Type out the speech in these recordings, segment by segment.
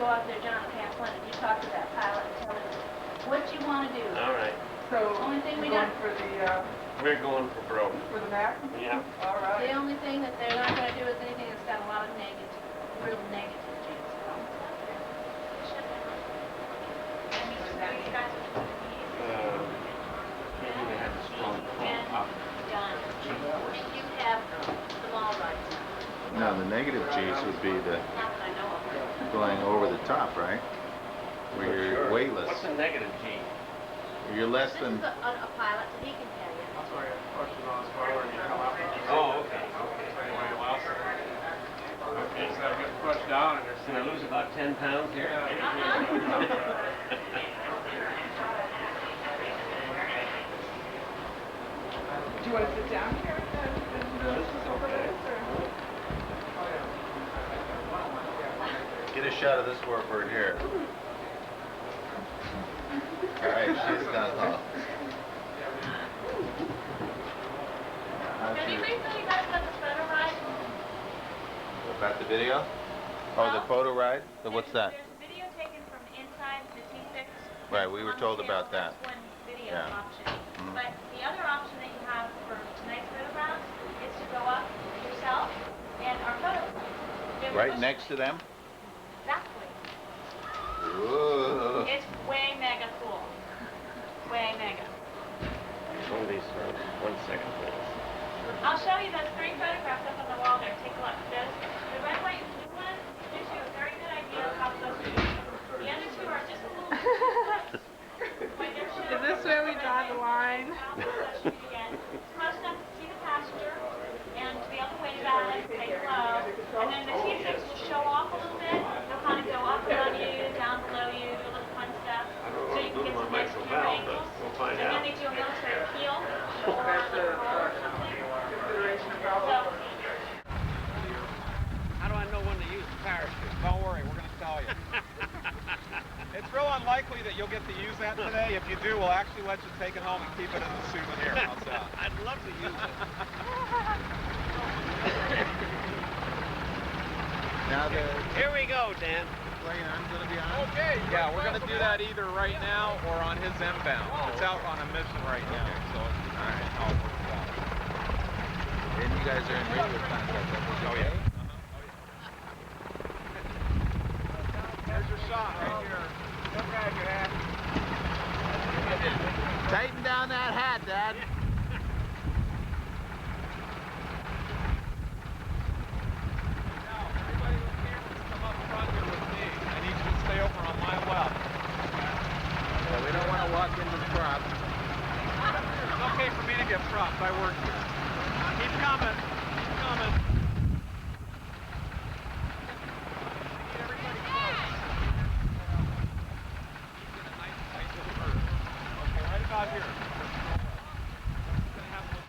go out there, John Gamaldi, and you talk to that pilot and tell him what you want to do. All right. So, only thing we going got for the, We're going for broke. for the Mac? Yeah. All right. The only thing that they're not going to do is anything that's got a lot of negative, real negative things. Maybe they had a strong pull up. You have them all right. No, the negative G's would be the going over the top, right? Where you're weightless. What's a negative G? You're less This than. is a pilot, so he can tell you. That's why you push it on forward and you come up. Oh, okay. Anyway, it allows it. Okay, instead of getting pushed down and you're Can I lose about 10 pounds here? Do you want to sit down here? This is okay. Get a shot of this warbird here. All right, she's done. Have you recently guys about the photo ride? About the video? Oh, the photo ride? What's that? There's a video taken from inside the T6. Right, we were told about that. That's one video Yeah. option. But the other option that you have for tonight's photographs is to go up yourself and our photos. Right next to them? Exactly. Whoa. It's way mega cool. Way mega. One of these, 1 second, please. I'll show you those 3 photographs up on the wall there. Take a look. The red, white, and blue one gives you a very good idea of how close it is. The other 2 are just a little Is this where we draw the line? Close enough to see the passenger and to be able to wave at it, say hello. And then the T6 will show off a little bit. They'll kind of go up above you, down below you, do a little fun stuff. So you can get some nice camera angles. We'll find And then out. they do a military peel or a roll or something. So, How do I know when to use the parachute? Don't worry, we're going to tell you. It's real unlikely that you'll get to use that today. If you do, we'll actually let you take it home and keep it as a souvenir. How's that? I'd love to use it. Now the Here we go, Dan. plane I'm going to be on. Okay. Yeah, we're going to do that either right now or on his inbound. It's out on a mission right now, so it's depending on how it works out. And you guys are in radio contact. Oh, yeah. Here's your shot right here. Don't grab your hat. Tighten down that hat, Dad. Now, everybody with cameras, come up front here with me. I need you to stay over on my left. Yeah, we don't want to walk into the prop. It's okay for me to get propped. I work here. Keep coming. Keep coming. Need everybody close. Keep it nice and tight to the earth. Okay, right about here. Gonna have a look.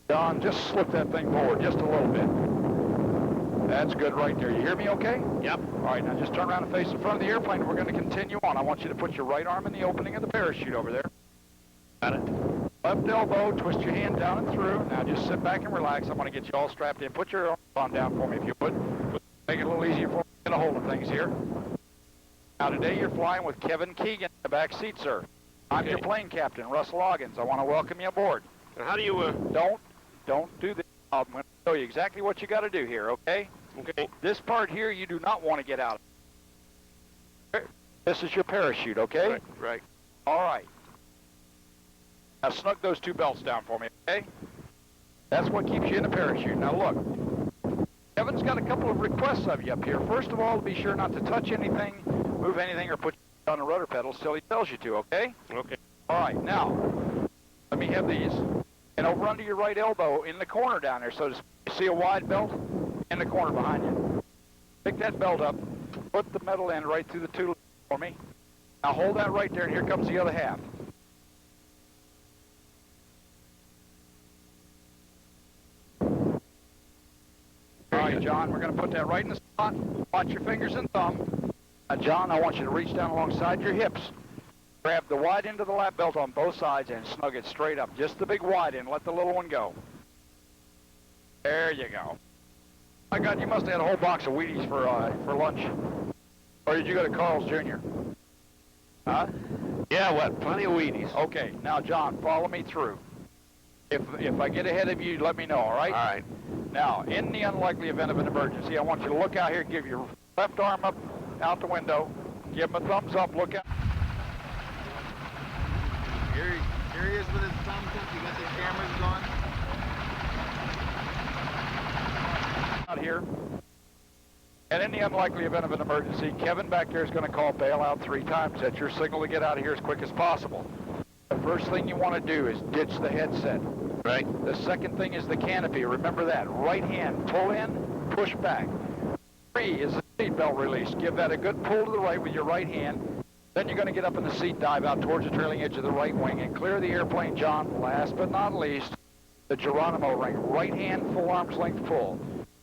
Don, just slip that thing forward just a little bit. That's good right there. You hear me okay? Yep. All right, now just turn around and face the front of the airplane. We're going to continue on. I want you to put your right arm in the opening of the parachute over there. Got it. Left elbow, twist your hand down and through. Now just sit back and relax. I'm going to get you all strapped in. Put your arm down for me if you would. Make it a little easier for me to get a hold of things here. Now today you're flying with Kevin Keegan in the back seat, sir. I'm your plane captain, Russ Loggins. I want to welcome you aboard. Now, how do you, Don't do this. I'm going to show you exactly what you got to do here, okay? okay. This part here you do not want to get out of. This is your parachute, okay? Right, right. All right. Now snug those two belts down for me, okay? That's what keeps you in a parachute. Now look, Kevin's got a couple of requests of you up here. First of all, be sure not to touch anything, move anything, or put on the rudder pedals till he tells you to, okay? Okay. All right, now, let me have these. And over under your right elbow in the corner down there, so to speak, you see a wide belt in the corner behind you. Pick that belt up, put the metal end right through the two for me. Now hold that right there, and here comes the other half. All right, John, we're going to put that right in the spot. Watch your fingers and thumb. Now, John, I want you to reach down alongside your hips. Grab the wide end of the lap belt on both sides and snug it straight up. Just the big wide end. Let the little one go. There you go. My God, you must have had a whole box of Wheaties for lunch. Or did you go to Carl's Jr.? Huh? Yeah, what? Plenty of Wheaties. Okay, now, John, follow me through. If I get ahead of you, let me know, all right? All right. Now, in the unlikely event of an emergency, I want you to look out here, give your left arm up out the window, give him a thumbs up, look out. Here he is with his thumbs up. You got the cameras going. Out here. And in the unlikely event of an emergency, Kevin back there is going to call bailout 3 times. That's your signal to get out of here as quick as possible. The first thing you want to do is ditch the headset. Right. The second thing is the canopy. Remember that. Right hand, pull in, push back. 3 is the seatbelt release. Give that a good pull to the right with your right hand. Then you're going to get up in the seat, dive out towards the trailing edge of the right wing, and clear the airplane, John. Last but not least, the Geronimo ring. Right hand, full arm's length pull.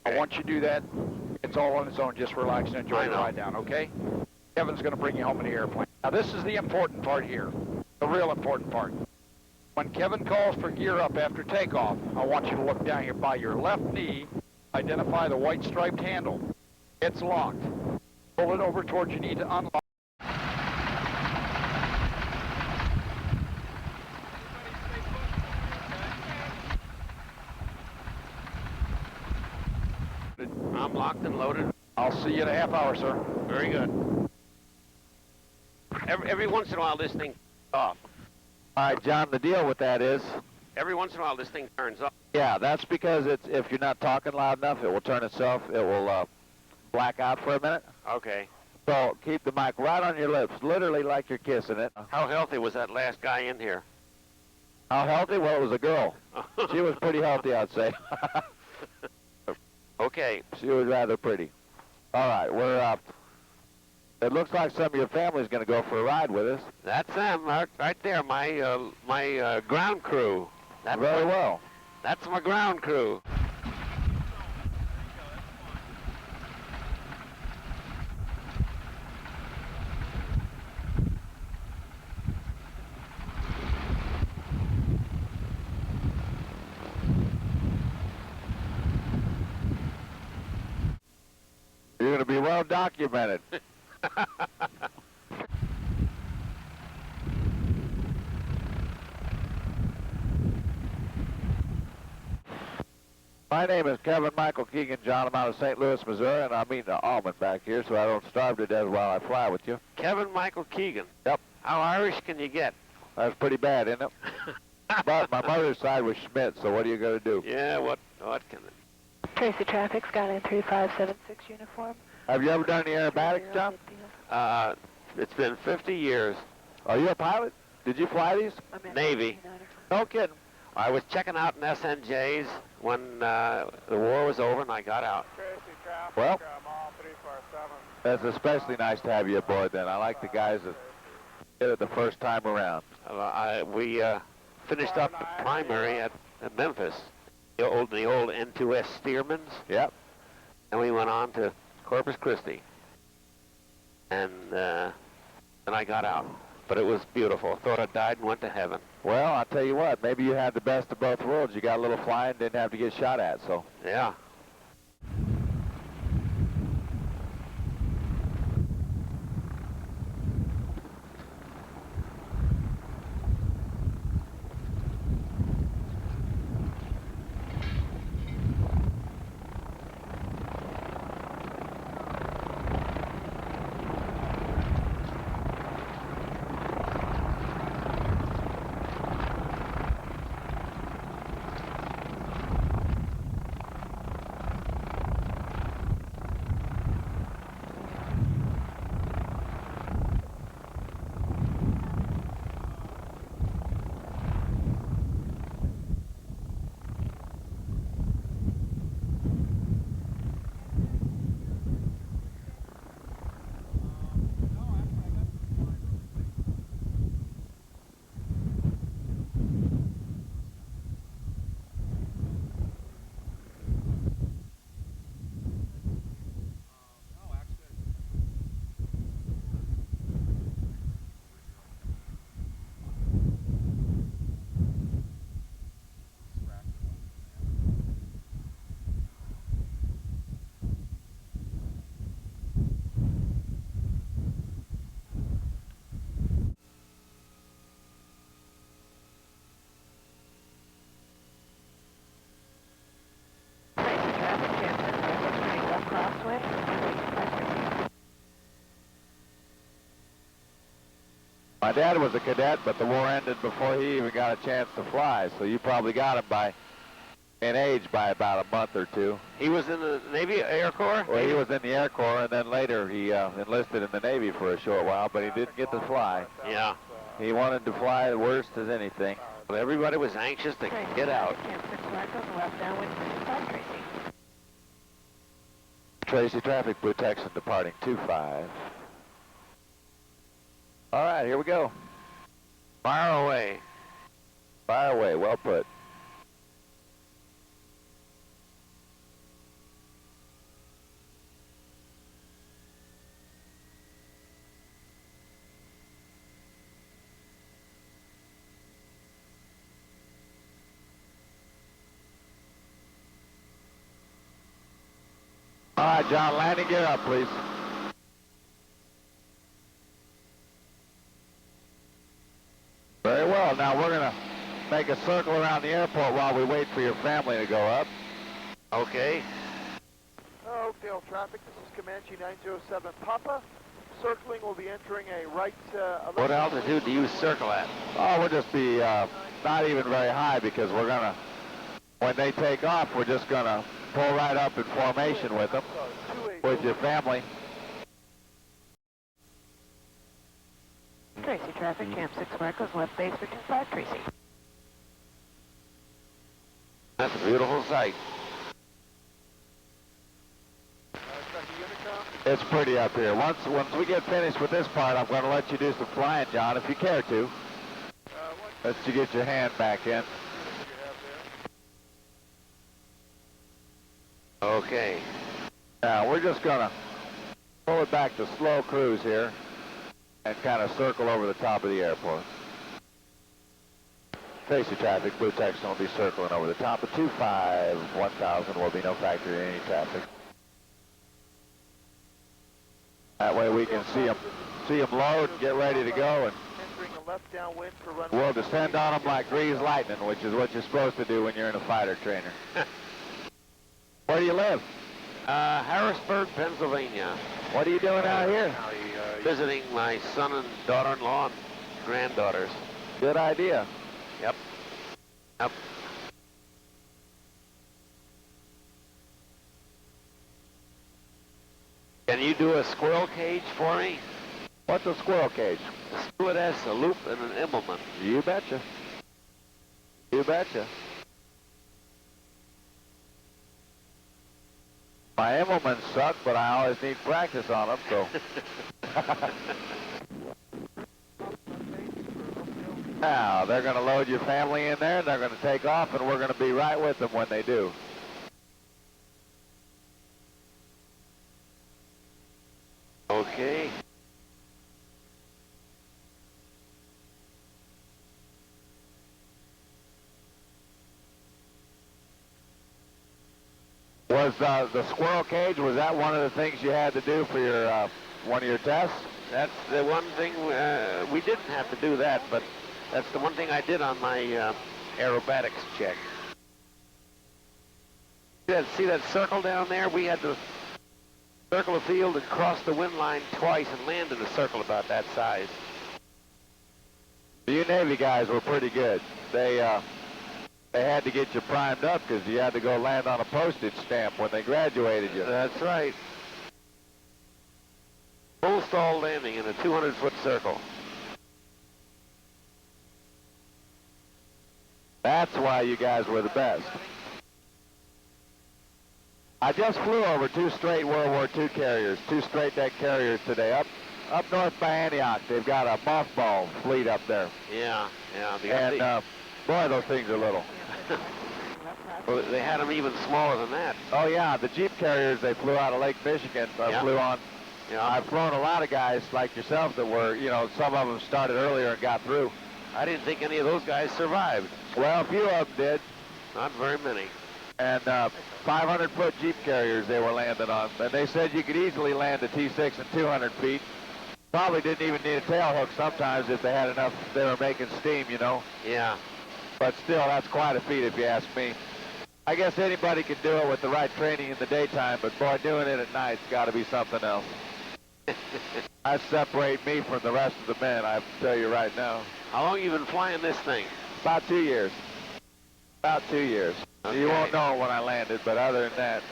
I want you to do that. It's all on its own. Just relax and enjoy the ride down, okay? Kevin's going to bring you home in the airplane. Now, this is the important part here, the real important part. When Kevin calls for gear up after takeoff, I want you to look down here by your left knee, identify the white striped handle. It's locked. Pull it over towards your knee to unlock. I'm locked and loaded. I'll see you in a half hour, sir. Very good. Every once in a while, this thing off. All right, John, the deal with that is, Every once in a while, this thing turns off. yeah, that's because if you're not talking loud enough, it will turn itself, it will black out for a minute. Okay. So keep the mic right on your lips, literally like you're kissing it. How healthy was that last guy in here? How healthy? Well, it was a girl. She was pretty healthy, I'd say. Okay. She was rather pretty. All right, we're up. It looks like some of your family's going to go for a ride with us. That's them right there. My ground crew. That's Very well. That's my ground crew. You're going to be well documented. My name is Kevin Michael Keegan, John. I'm out of St. Louis, Missouri, and I'm eating an almond back here so I don't starve to death while I fly with you. Kevin Michael Keegan. Yep. How Irish can you get? That's pretty bad, isn't it? But my mother's side was Schmidt, so what are you going to do? Yeah, what can it? Tracy Traffic, Skyline 3576 uniform. Have you ever done any aerobatics, John? It's been 50 years. Are you a pilot? Did you fly these? Navy. No kidding. I was checking out in SNJs when the war was over and I got out. Well, that's especially nice to have you aboard then. I like the guys that did it the first time around. We finished up the primary at Memphis, the old N2S Stearmans, Yep. and we went on to Corpus Christi. And then I got out. But it was beautiful. Thought I died and went to heaven. Well, I'll tell you what, maybe you had the best of both worlds. You got a little flying, didn't have to get shot at, so. Yeah. My dad was a cadet, but the war ended before he even got a chance to fly, so you probably got him in age by about a month or two. He was in the Navy Air Corps? Well, he was in the Air Corps, and then later he enlisted in the Navy for a short while, but he didn't get to fly. Yeah. He wanted to fly the worst as anything. Well, everybody was anxious to get out. Tracy, traffic protection departing 25. All right, here we go. Fire away. Fire away, well put. All right, John, landing gear up, please. Very well. Now we're going to make a circle around the airport while we wait for your family to go up. Okay. Oakdale traffic, this is Comanche 907 Papa. Circling, will be entering a right... What altitude do you circle at? Oh, we'll just be not even very high because we're going to, when they take off, we're just going to pull right up in formation with them, with your family. Tracy, traffic, Camp 6 Marcos, left base for 25, Tracy. That's a beautiful sight. It's pretty up here. Once we get finished with this part, I'm going to let you do some flying, John, if you care to. Let you get your hand back in. Okay. Now, we're just going to pull it back to slow cruise here and kind of circle over the top of the airport. Tracy traffic, blue text will be circling over the top of 25, 1000 will be no factor in any traffic. That way we can see them load and get ready to go, and we'll descend on them like greased lightning, which is what you're supposed to do when you're in a fighter trainer. Where do you live? Harrisburg, Pennsylvania. What are you doing out here? Visiting my son and daughter-in-law and granddaughters. Good idea. Yep. Yep. Can you do a squirrel cage for me? What's a squirrel cage? A stewardess, a loop, and an Immelman. You betcha. You betcha. My Immelmans suck, but I always need practice on them, so. Now, they're going to load your family in there, and they're going to take off, and we're going to be right with them when they do. Okay. Was the squirrel cage, was that one of the things you had to do for your one of your tests? That's the one thing, we didn't have to do that, but that's the one thing I did on my aerobatics check. See that circle down there? We had to circle the field and cross the wind line twice and land in a circle about that size. You Navy guys were pretty good. They had to get you primed up because you had to go land on a postage stamp when they graduated you. That's right. Full stall landing in a 200-foot circle. That's why you guys were the best. I just flew over 2 straight World War II carriers, 2 straight deck carriers today. Up north by Antioch, they've got a mothball fleet up there. Yeah. And boy, those things are little. Well, they had them even smaller than that. Oh yeah, the Jeep carriers they flew out of Lake Michigan, flew on. Yeah. I've flown a lot of guys like yourself that were, some of them started earlier and got through. I didn't think any of those guys survived. Well, a few of them did. Not very many. And 500-foot Jeep carriers they were landing on. And they said you could easily land a T6 at 200 feet. Probably didn't even need a tail hook sometimes if they had enough, they were making steam, Yeah. But still, that's quite a feat if you ask me. I guess anybody can do it with the right training in the daytime, but boy, doing it at night's got to be something else. That separate me from the rest of the men, I have to tell you right now. How long you been flying this thing? About 2 years. About 2 years. Okay. You won't know when I landed, but other than that,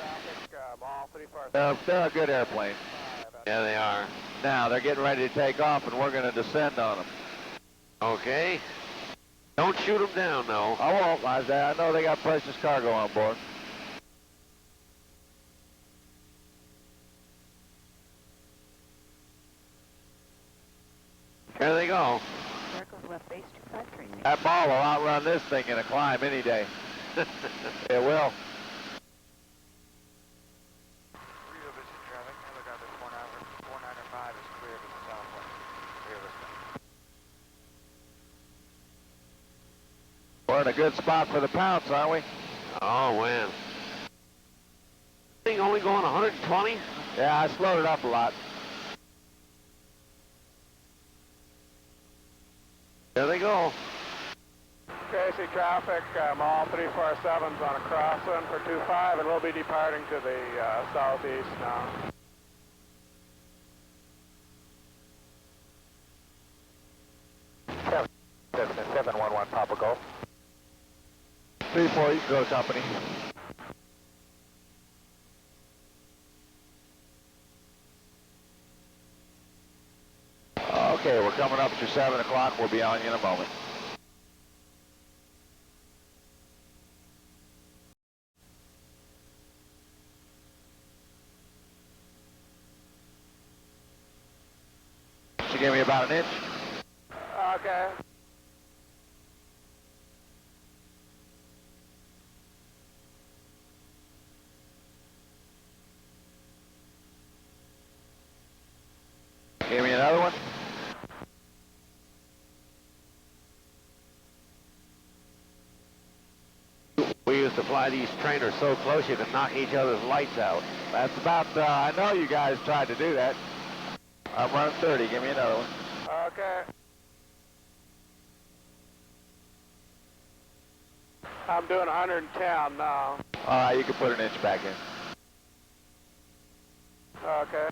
they're a good airplane. Yeah, they are. Now, they're getting ready to take off, and we're going to descend on them. Okay. Don't shoot them down, though. I won't, I know they got precious cargo on board. Here they go. Circles left base 253. That ball will outrun this thing in a climb any day. It will. We're in a good spot for the pounce, aren't we? Oh, man. Thing only going 120? Yeah, I slowed it up a lot. There they go. Casey traffic, all 347's on a crossing for 25, and we'll be departing to the southeast now. Cessna 711 Papa Golf. 3-4, you can go, company. Okay, we're coming up to 7 o'clock. We'll be on you in a moment. She gave me about an inch. Okay. Give me another one. We used to fly these trainers so close you could knock each other's lights out. That's about, I know you guys tried to do that. I'm running 30. Give me another one. Okay. I'm doing 110 now. All right, you can put an inch back in. Okay.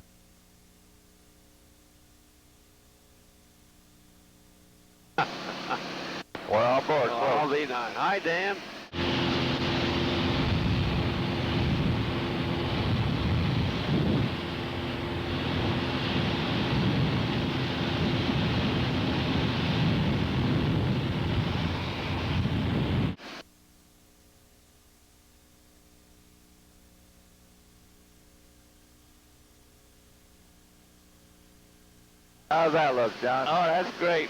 We're on board. All the nine. Hi, Dan. How's that look, John? Oh, that's great.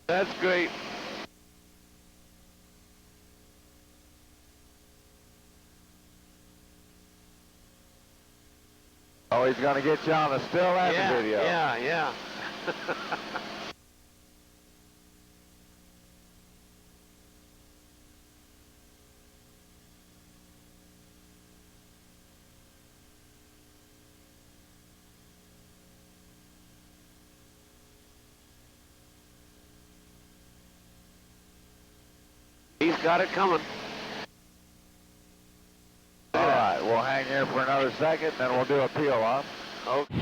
That's great. Oh, he's going to get you on the still and the video. Yeah. He's got it coming. All right, we'll hang here for another second, then we'll do a peel off. Okay.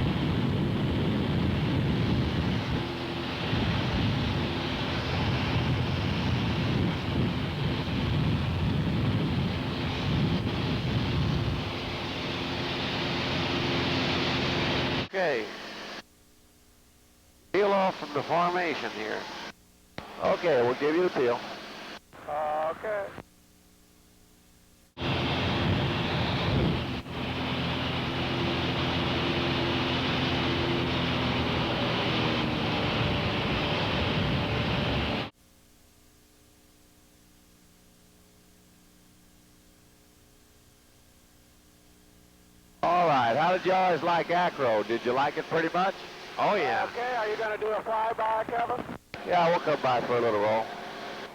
Okay. Peel off from the formation here. Okay, we'll give you the peel. Okay. All right, how did you always like acro? Did you like it pretty much? Oh, yeah. Okay, are you going to do a flyby, Kevin? Yeah, we'll come by for a little roll.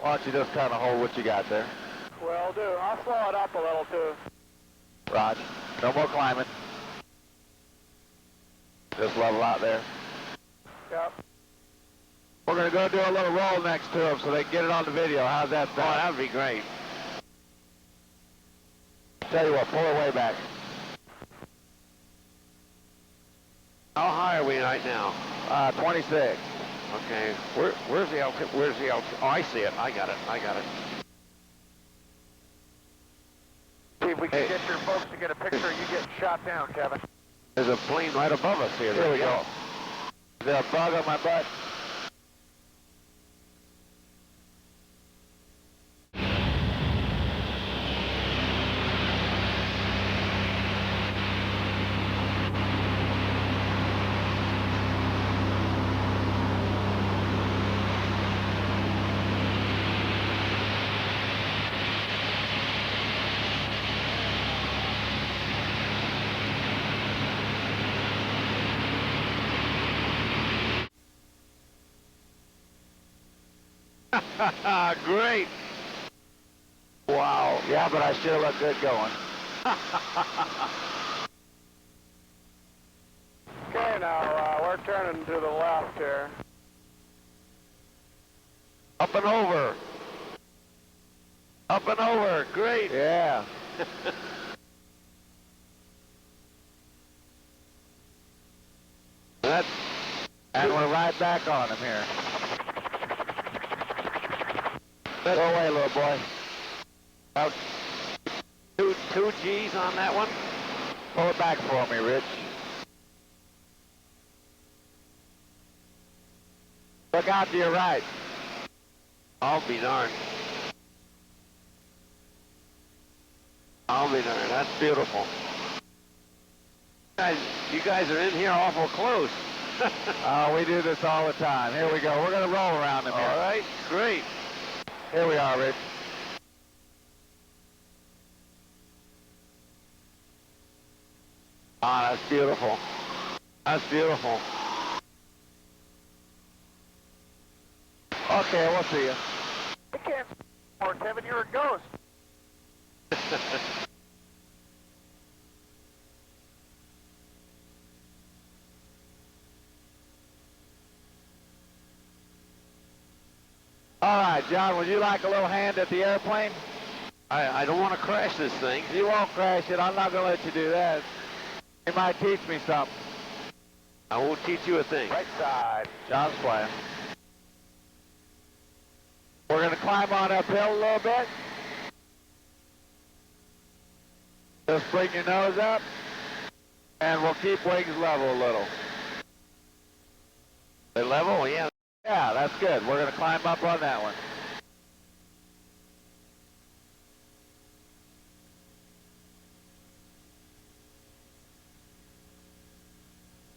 Why don't you just kind of hold what you got there? Will do. I'll slow it up a little, too. Roger. No more climbing. Just level out there. Yep. We're going to go do a little roll next to them so they can get it on the video. How's that Oh, sound? that would be great. Tell you what, pull her way back. are we right now? 26. Okay. Where's the altitude? Where's the altitude? Oh, I see it. I got it. See if we can get your folks to get a picture of you getting shot down, Kevin. There's a plane right above us here. Here we go. Is there a bug on my butt? Great. Wow. Yeah, but I sure look good going. Okay, now we're turning to the left here. Up and over. Up and over. Great. Yeah. And we're right back on him here. Go away, little boy. About two G's on that one. Pull it back for me, Rich. Look out to your right. I'll be darned. That's beautiful. You guys are in here awful close. We do this all the time. Here we go. We're going to roll around him here. All right. Great. Here we are, Rich. Ah, that's beautiful. That's beautiful. Okay, we'll see you. I can't more, Kevin. You're a ghost. All right, John, would you like a little hand at the airplane? I don't want to crash this thing. You won't crash it. I'm not going to let you do that. You might teach me something. I won't teach you a thing. Right side. John's playing. We're going to climb on uphill a little bit. Just bring your nose up, and we'll keep wings level a little. They level? Yeah. Yeah, that's good. We're going to climb up on that one.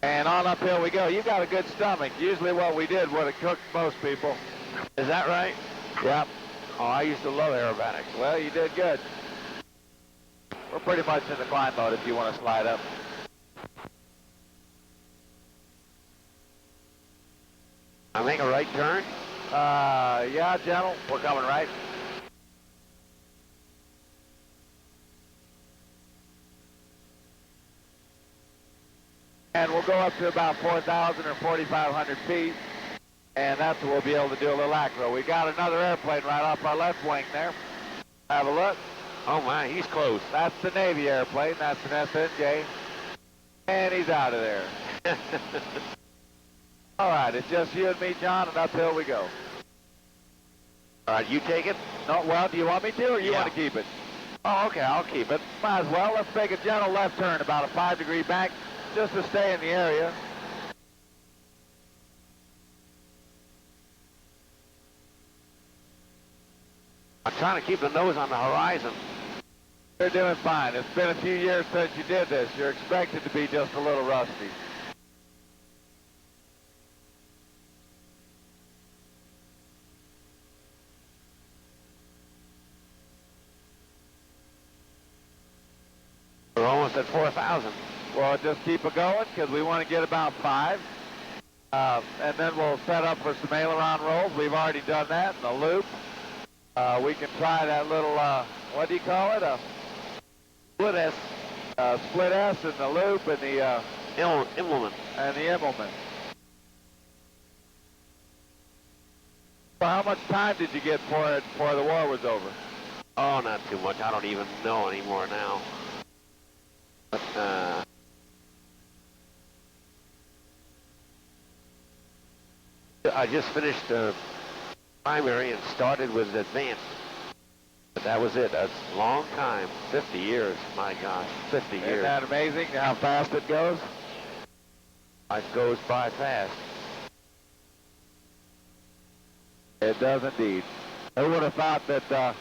And on uphill we go. You got a good stomach. Usually what we did would have cooked most people. Is that right? Yep. Oh, I used to love aerobatics. Well, you did good. We're pretty much in the climb mode if you want to slide up. I make a right turn? Yeah, gentle. We're coming right. And we'll go up to about 4,000 or 4,500 feet. And that's what we'll be able to do a little acro. We got another airplane right off our left wing there. Have a look. Oh my, he's close. That's the Navy airplane. That's an SNJ. And he's out of there. All right, it's just you and me, John, and uphill we go. All right, you take it? No, well, do you want me to, or you Yeah. want to keep it? Oh, okay, I'll keep it. Might as well. Let's make a gentle left turn, about a 5-degree bank, just to stay in the area. I'm trying to keep the nose on the horizon. You're doing fine. It's been a few years since you did this. You're expected to be just a little rusty. We're almost at 4,000. Well, just keep it going, because we want to get about 5. And then we'll set up for some aileron rolls. We've already done that in the loop. We can try that little, what do you call it? Split S. Split S in the loop and the Implement. and the Immelman. So how much time did you get for it before the war was over? Oh, not too much. I don't even know anymore now. But, I just finished primary and started with advanced. But that was it. That's a long time. 50 years. My gosh, 50 years. Isn't that amazing how fast it goes? Life goes by fast. It does indeed. Who would have thought that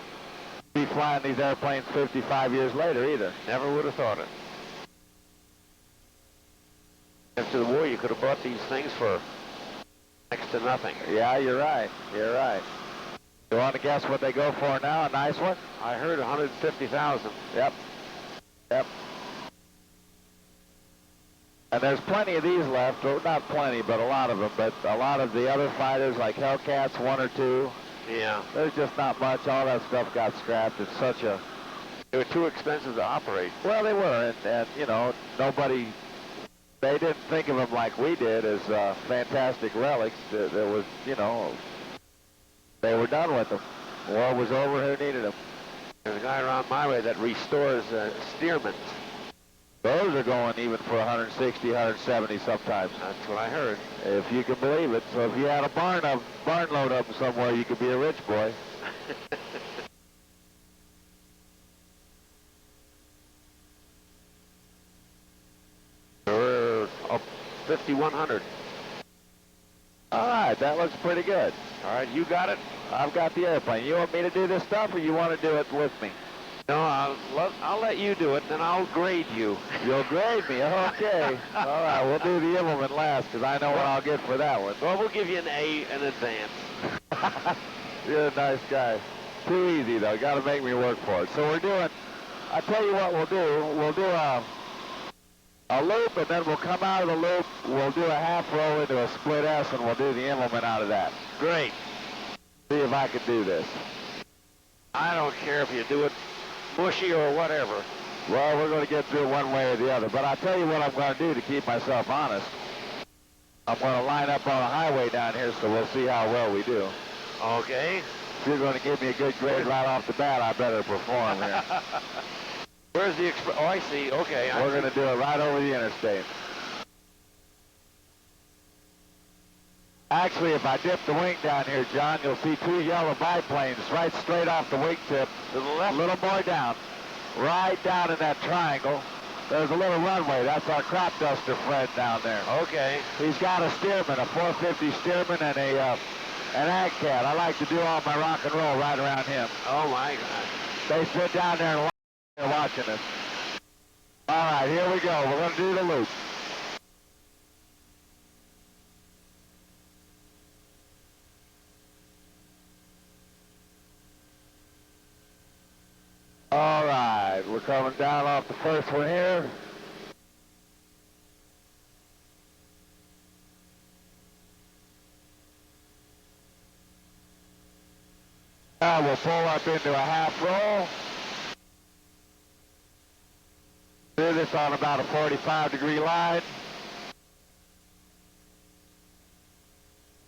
be flying these airplanes 55 years later either? Never would have thought it. After the war, you could have bought these things for next to nothing. Yeah, you're right. You're right. You want to guess what they go for now? A nice one? I heard 150,000. Yep. Yep. And there's plenty of these left. Well, not plenty, but a lot of them. But a lot of the other fighters, like Hellcats, 1 or 2. Yeah. There's just not much. All that stuff got scrapped. It's such a... They were too expensive to operate. Well, they were. And you know, nobody... They didn't think of them like we did as fantastic relics. There was, you know... They were done with them. War was over. Who needed them? There's a guy around my way that restores Stearmans. Those are going even for 160, 170 sometimes. That's what I heard. If you can believe it. So if you had a barn load of them somewhere, you could be a rich boy. We're up 5,100. All right, that looks pretty good. All right, you got it? I've got the airplane. You want me to do this stuff, or you want to do it with me? No, I'll let you do it, then I'll grade you. You'll grade me? Okay. All right, we'll do the implement last, because I know what I'll get for that one. Well, we'll give you an A in advance. You're a nice guy. Too easy, though. Got to make me work for it. So we're doing, I tell you what we'll do. We'll do a loop, and then we'll come out of the loop. We'll do a half roll into a split S, and we'll do the implement out of that. Great. See if I can do this. I don't care if you do it bushy or whatever. Well, we're going to get through it one way or the other. But I'll tell you what I'm going to do to keep myself honest. I'm going to line up on a highway down here, so we'll see how well we do. Okay. If you're going to give me a good grade right off the bat, I better perform here. Where's the oh, I see. Okay. We're going to do it right over the interstate. Actually, if I dip the wing down here, John, you'll see 2 yellow biplanes right straight off the wingtip. To the left? A little more down. Right down in that triangle. There's a little runway. That's our crop duster friend down there. Okay. He's got a Stearman, a 450 Stearman, and an Ag Cat. I like to do all my rock and roll right around him. Oh, my God. They sit down there and they're watching us. All right, here we go. We're going to do the loop. All right, we're coming down off the first one here. Now we'll pull up into a half roll. Do this on about a 45-degree line.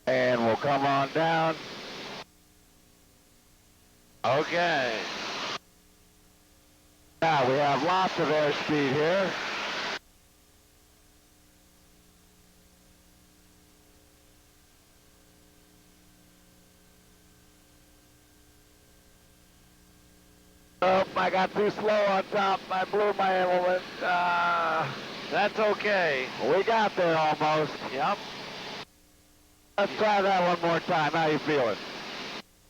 And we'll come on down. Okay. Now we have lots of airspeed here. Oh, I got too slow on top. I blew my implement. That's okay. We got there almost. Yep. Let's try that one more time. How you feeling?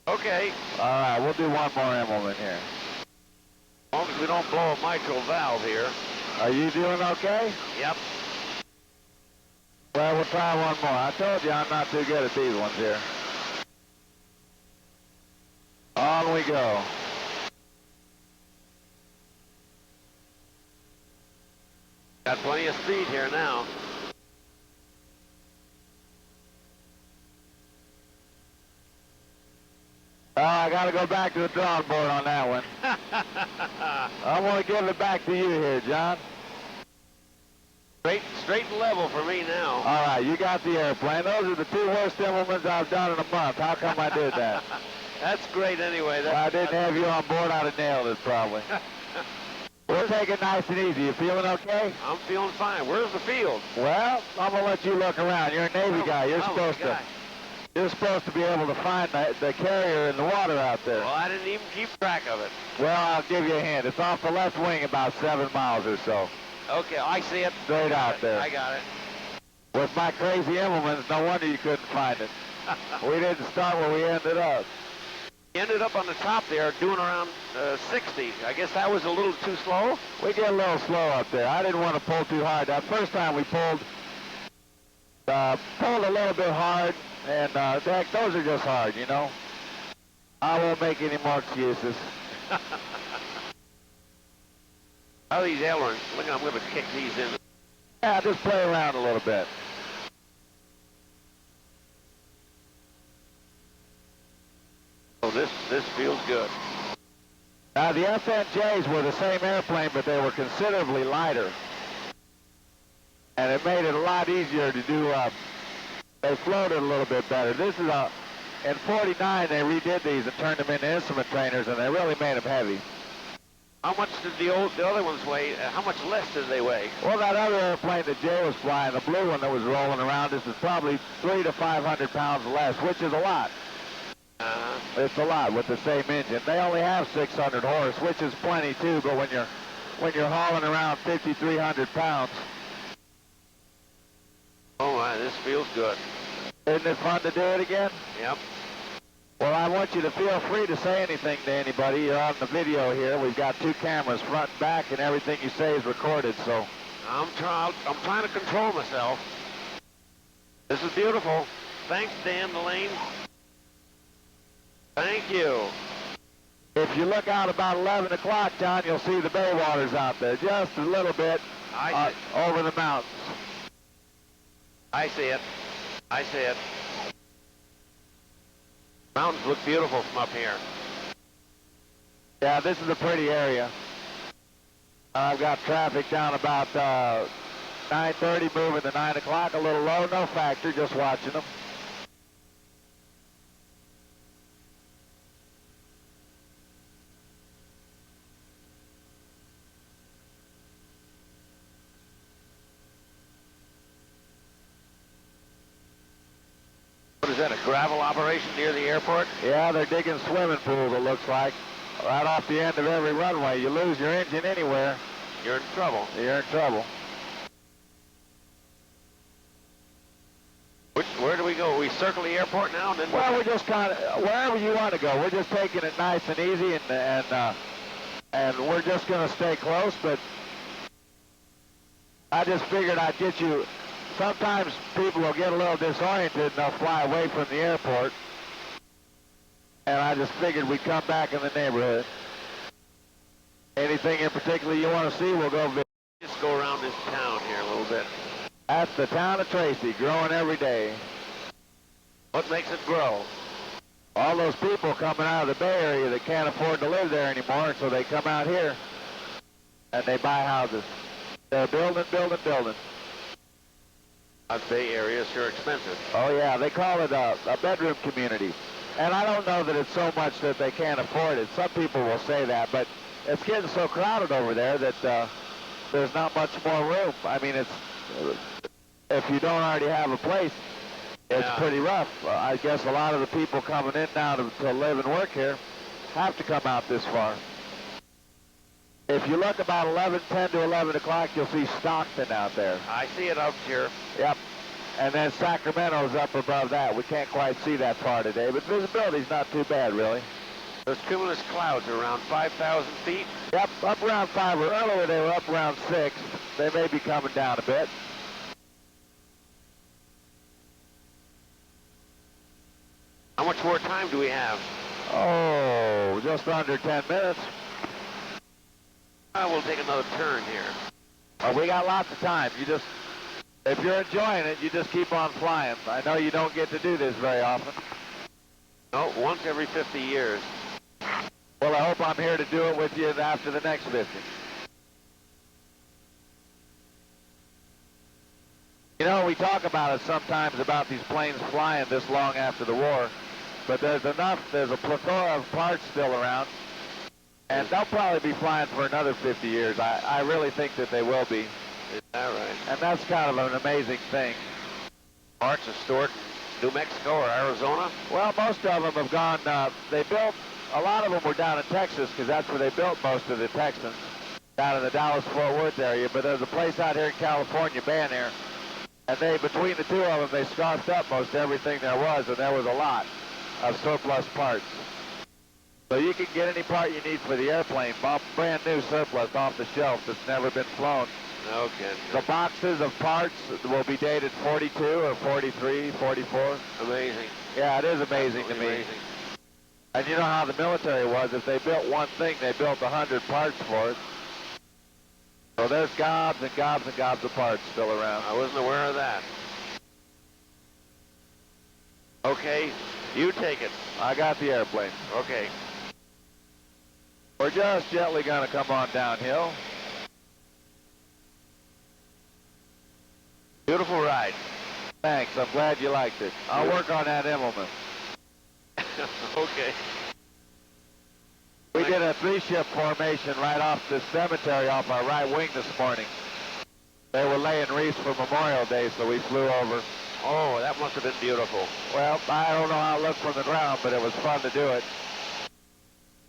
Okay. All right, we'll do one more implement here. As long as we don't blow a mitral valve here. Are you doing okay? Yep. Well, we'll try one more. I told you I'm not too good at these ones here. On we go. Got plenty of speed here now. I got to go back to the drawing board on that one. I want to give it back to you here, John. Straight and level for me now. All right, you got the airplane. Those are the 2 worst implements I've done in a month. How come I did that? That's great anyway. If I didn't have you on board, I'd have nailed it probably. We'll take it nice and easy. You feeling okay? I'm feeling fine. Where's the field? Well, I'm going to let you look around. You're a Navy guy. You're supposed to You're supposed to be able to find the carrier in the water out there. Well, I didn't even keep track of it. Well, I'll give you a hint. It's off the left wing about 7 miles or so. Okay, I see it. Straight out there. I got it. With my crazy implements, no wonder you couldn't find it. We didn't start where we ended up. You ended up on the top there doing around 60. I guess that was a little too slow. We get a little slow up there. I didn't want to pull too hard. That first time we pulled a little bit hard, and heck, those are just hard, you know. I won't make any more excuses. How are these ailerons? Look, I'm going to kick these in. Yeah, just play around a little bit. Oh, this feels good. Now, the FNJs were the same airplane, but they were considerably lighter. And it made it a lot easier to do, they floated a little bit better. This is in 49, they redid these and turned them into instrument trainers, and they really made them heavy. How much did the other ones weigh? How much less did they weigh? Well, that other airplane that Jay was flying, the blue one that was rolling around, this is probably 300 to 500 pounds less, which is a lot. It's a lot with the same engine. They only have 600 horse, which is plenty too, but when you're hauling around 5,300 pounds. Oh my, this feels good. Isn't it fun to do it again? Yep. Well, I want you to feel free to say anything to anybody. You're on the video here. We've got 2 cameras, front and back, and everything you say is recorded, so. I'm trying to control myself. This is beautiful. Thanks, Dan Delane. Thank you. If you look out about 11 o'clock, John, you'll see the bay waters out there, just a little bit over the mountains. I see it. I see it. Mountains look beautiful from up here. Yeah, this is a pretty area. I've got traffic down about 9:30, moving to 9 o'clock, a little low, no factor, just watching them. What is that, a gravel operation near the airport? Yeah, they're digging swimming pools, it looks like. Right off the end of every runway. You lose your engine anywhere, You're in trouble. you're in trouble. Where do we go? We circle the airport now and then? Well, we're just kind of, wherever you want to go. We're just taking it nice and easy, and we're just going to stay close, but I just figured I'd get you. Sometimes people will get a little disoriented and they'll fly away from the airport, and I just figured we'd come back in the neighborhood. Anything in particular you want to see, we'll go visit. Just go around this town here a little bit. That's the town of Tracy, growing every day. What makes it grow? All those people coming out of the Bay Area that can't afford to live there anymore, so they come out here and they buy houses. They're building. That Bay Area is sure expensive. Oh yeah, they call it a bedroom community. And I don't know that it's so much that they can't afford it. Some people will say that, but it's getting so crowded over there that there's not much more room. I mean, if you don't already have a place, it's pretty rough. I guess a lot of the people coming in now to live and work here have to come out this far. If you look about 10 to 11 o'clock, you'll see Stockton out there. I see it up here. Yep. And then Sacramento's up above that. We can't quite see that far today, but visibility's not too bad, really. Those cumulus clouds are around 5,000 feet. Yep, up around 5. Earlier they were up around 6. They may be coming down a bit. How much more time do we have? Oh, just under 10 minutes. We'll take another turn here. Oh, we got lots of time. If you're enjoying it, you just keep on flying. I know you don't get to do this very often. No, once every 50 years. Well, I hope I'm here to do it with you after the next 50. You know, we talk about it sometimes about these planes flying this long after the war, but there's a plethora of parts still around, and they'll probably be flying for another 50 years. I really think that they will be. Is that right? And that's kind of an amazing thing. Parts are stored New Mexico or Arizona? Well, most of them have gone, they built, a lot of them were down in Texas because that's where they built most of the Texans, down in the Dallas-Fort Worth area. But there's a place out here in California, Ban Air, and they, between the two of them, they scarfed up most everything there was, and there was a lot of surplus parts. So you can get any part you need for the airplane, brand new surplus off the shelf that's never been flown. Okay. The boxes of parts will be dated 42 or 43, 44. Amazing. Yeah, it is amazing to me. Amazing. And you know how the military was. If they built one thing, they built 100 parts for it. So there's gobs and gobs and gobs of parts still around. I wasn't aware of that. Okay, you take it. I got the airplane. Okay. We're just gently going to come on downhill. Beautiful ride. Thanks, I'm glad you liked it. I'll work on that Immelman. Okay. We did a three-ship formation right off the cemetery off our right wing this morning. They were laying wreaths for Memorial Day, so we flew over. Oh, that must have been beautiful. Well, I don't know how it looked from the ground, but it was fun to do it.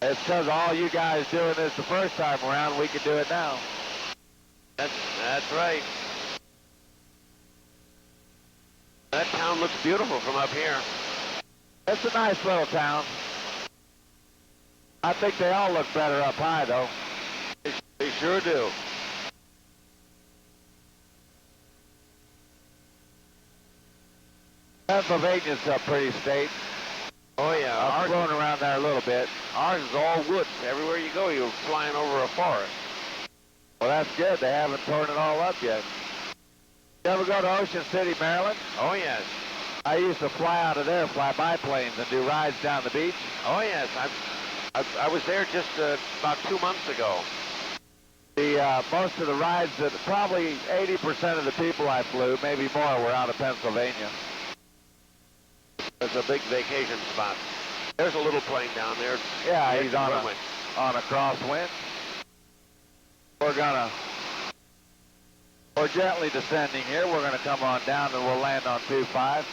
It's because all you guys doing this the first time around, we can do it now. That's right. That town looks beautiful from up here. It's a nice little town. I think they all look better up high, though. They sure do. Pennsylvania's a pretty state. Oh, yeah. I've flown around there a little bit. Ours is all woods. Everywhere you go, you're flying over a forest. Well, that's good. They haven't torn it all up yet. You ever go to Ocean City, Maryland? Oh, yes. I used to fly out of there, fly biplanes, and do rides down the beach. Oh, yes. I was there just about 2 months ago. Most of the rides, probably 80% of the people I flew, maybe more, were out of Pennsylvania. It's a big vacation spot. There's a little plane down there. Yeah, Near he's the on runway. a crosswind. We're gently descending here. We're gonna come on down and we'll land on 2-5.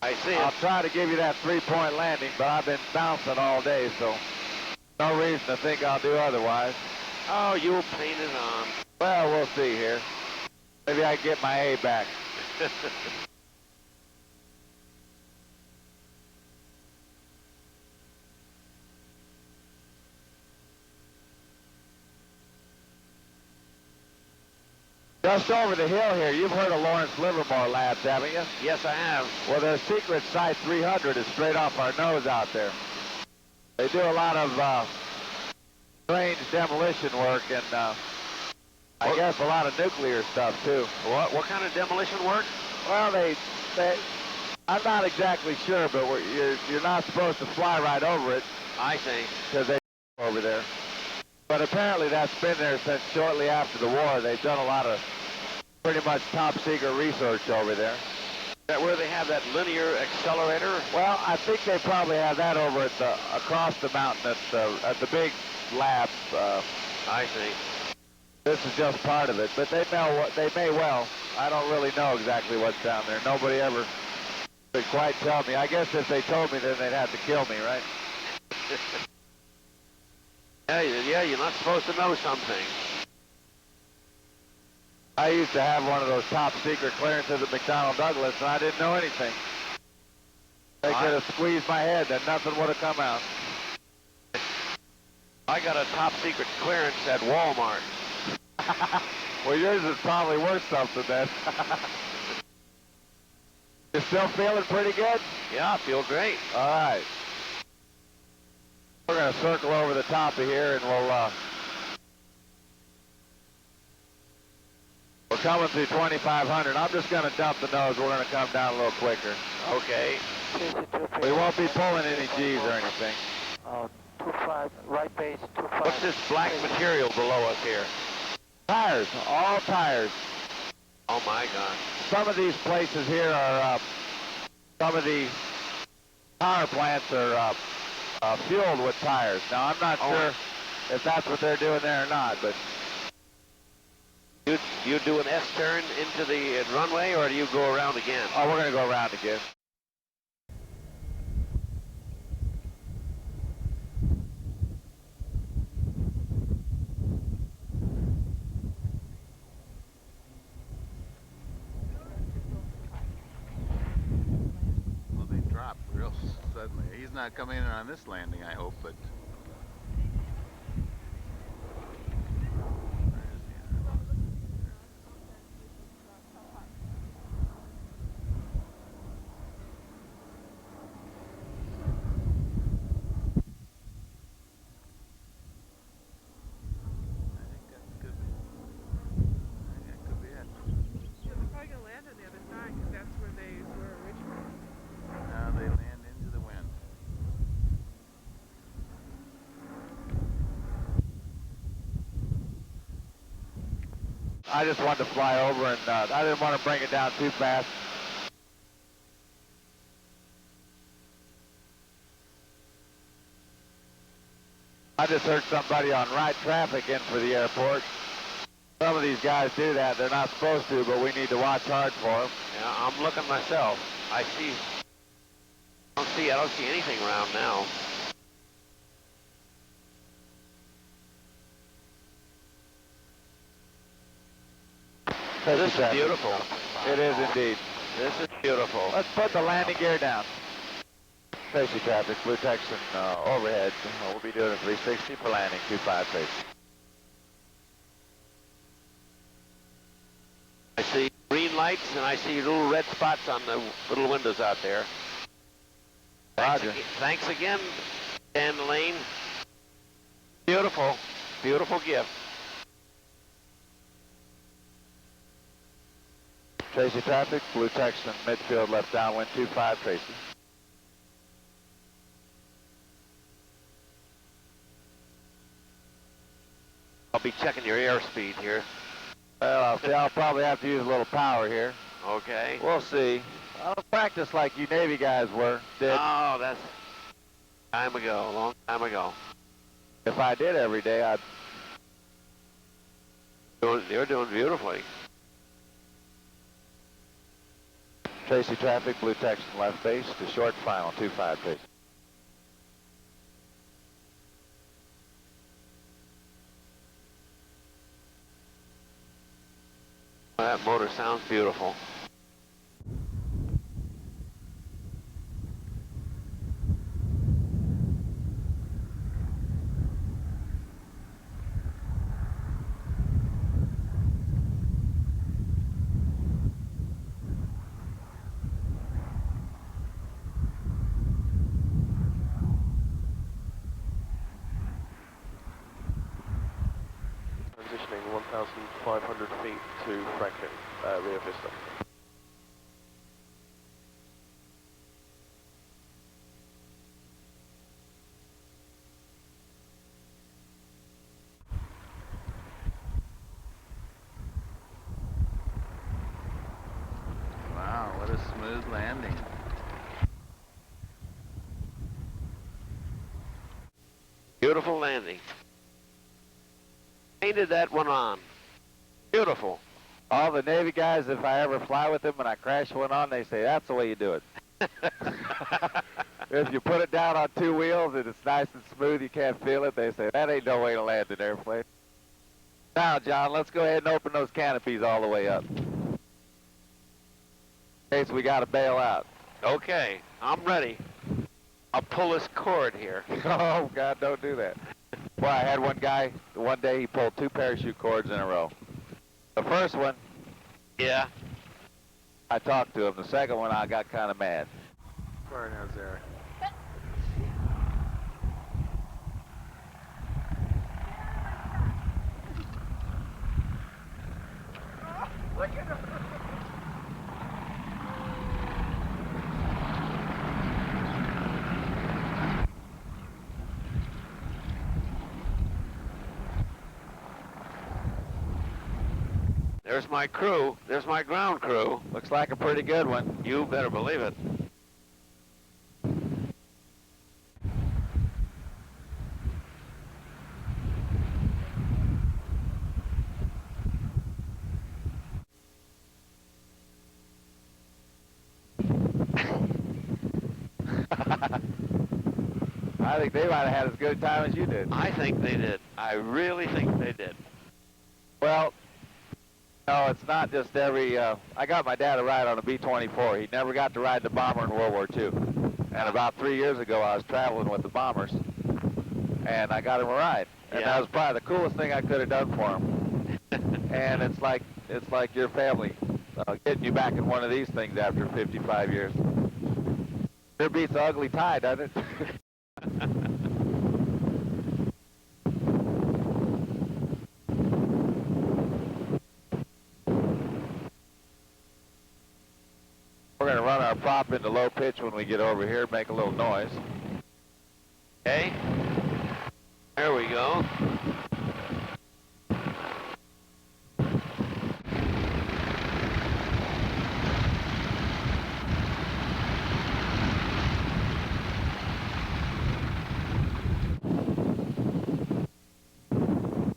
I see I'll it. try to give you that 3-point landing, but I've been bouncing all day, so no reason to think I'll do otherwise. Oh, you'll paint it on. Well, we'll see here. Maybe I can get my A back. Just over the hill here, you've heard of Lawrence Livermore Labs, haven't you? Yes, I have. Well, their secret Site 300 is straight off our nose out there. They do a lot of strange demolition work and I guess a lot of nuclear stuff too. What kind of demolition work? Well, I'm not exactly sure, but you're not supposed to fly right over it. I see. Because they over there. But apparently that's been there since shortly after the war. They've done a lot of pretty much top secret research over there. Is that where they have that linear accelerator? Well, I think they probably have that over at across the mountain at the big lab. I see. This is just part of it, but they may well. I don't really know exactly what's down there. Nobody ever could quite tell me. I guess if they told me, then they'd have to kill me, right? Yeah, you're not supposed to know something. I used to have one of those top secret clearances at McDonnell Douglas, and I didn't know anything. They could have squeezed my head, and nothing would have come out. I got a top secret clearance at Walmart. Well, yours is probably worth something then. You still feeling pretty good? Yeah, I feel great. All right. We're going to circle over the top of here, and we're coming through 2,500. I'm just going to dump the nose. We're going to come down a little quicker. Okay. We won't be pulling any G's or anything. 25, right base, 25. What's this black material below us here? Tires, all tires. Oh, my God. Some of these places here are, some of the power plants are fueled with tires. Now, I'm not sure if that's what they're doing there or not, but... You do an S-turn into the runway, or do you go around again? Oh, we're going to go around again. not come in on this landing, I hope, but... I just wanted to fly over, and I didn't want to bring it down too fast. I just heard somebody on right traffic in for the airport. Some of these guys do that. They're not supposed to, but we need to watch hard for them. Yeah, I'm looking myself. I don't see anything around now. This is beautiful. It is indeed. This is beautiful. Let's put the landing gear down. Tracy traffic, Blue Texan overhead. We'll be doing a 360 for landing, 25 Tracy. I see green lights and I see little red spots on the little windows out there. Roger. Thanks again, Dan Lane. Beautiful, beautiful gift. Tracy traffic, Blue Texan, midfield left downwind, 25 Tracy. I'll be checking your airspeed here. Well, I'll probably have to use a little power here. Okay. We'll see. I don't practice like you Navy guys did. Oh, that's time ago, a long time ago. If I did every day, I'd... You're doing beautifully. Tracy traffic, Blue Texan left base to short final, 25 Tracy. That motor sounds beautiful. Transitioning 1,500 feet to Franklin, Rio Vista. Wow, what a smooth landing. Beautiful landing. Painted that one on. Beautiful. All the Navy guys, if I ever fly with them and I crash one on, they say, that's the way you do it. If you put it down on two wheels and it's nice and smooth, you can't feel it, they say, that ain't no way to land an airplane. Now, John, let's go ahead and open those canopies all the way up. In case we got to bail out. Okay, I'm ready. I'll pull this cord here. Oh, God, don't do that. Boy, I had one guy, one day he pulled 2 parachute cords in a row. The first one, yeah, I talked to him. The second one, I got kind of mad. Fire now, Zara. there's my crew. There's my ground crew. Looks like a pretty good one. You better believe it. I think they might have had as good a time as you did. I think they did. I really think they did. Well, no, it's not just every... I got my dad to ride on a B-24. He never got to ride the bomber in World War II. And about 3 years ago, I was traveling with the Bombers, and I got him a ride. And that was probably the coolest thing I could have done for him. And it's like your family getting you back in one of these things after 55 years. Sure beats the ugly tie, doesn't it? We're going to run our prop into low pitch when we get over here, make a little noise. Okay. There we go.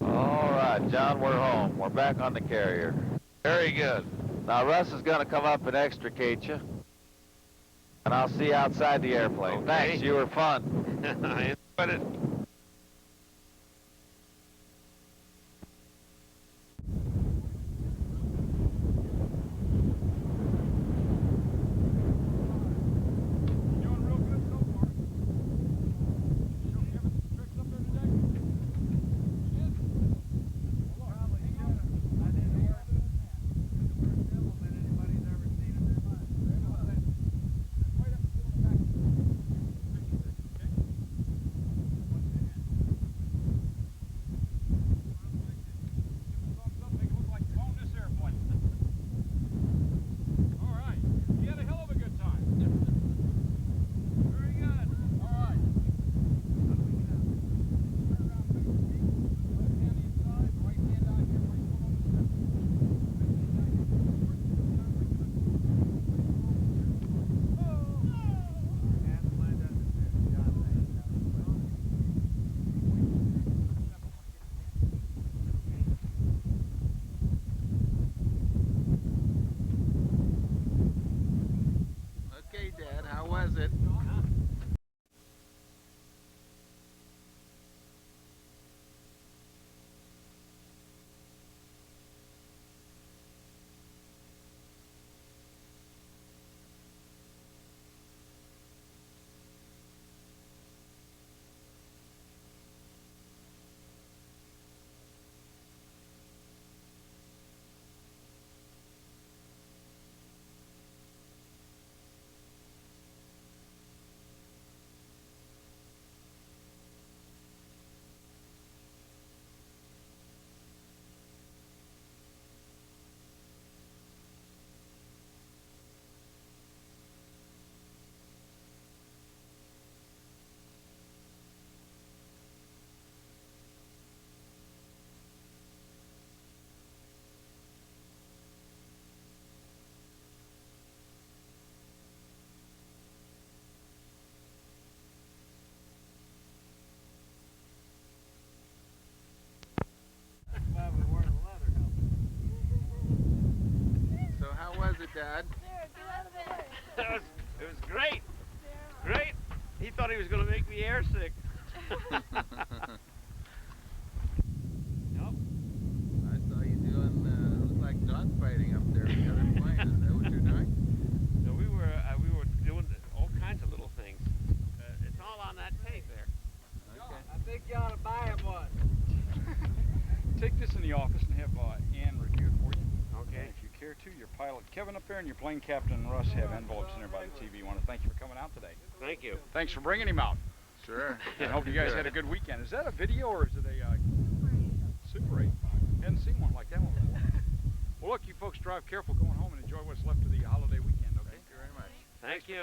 All right, John, we're home. We're back on the carrier. Very good. Now, Russ is going to come up and extricate you, and I'll see you outside the airplane. Okay. Thanks, you were fun. I enjoyed it. Okay, Dad, how was it? So how was it, Dad? It was great. Great. He thought he was going to make me airsick. Nope. I saw you doing, looked like dogfighting up there with the other plane. Is that what you're doing? No, we were doing all kinds of little things. It's all on that tape there. Okay. I think you ought to buy him one. Take this in the office and have Ann review it for you. Okay. And if you care to, your pilot Kevin up there and your plane captain Russ have envelopes in there by the TV. Want to thank you for coming out today. Thank you. Thanks for bringing him out. Sure. I hope you guys had a good weekend. Is that a video or is it a Super 8? Hadn't seen one like that one before. Well, look, you folks drive careful going home and enjoy what's left of the holiday weekend, okay? Thank you very much. Thank you.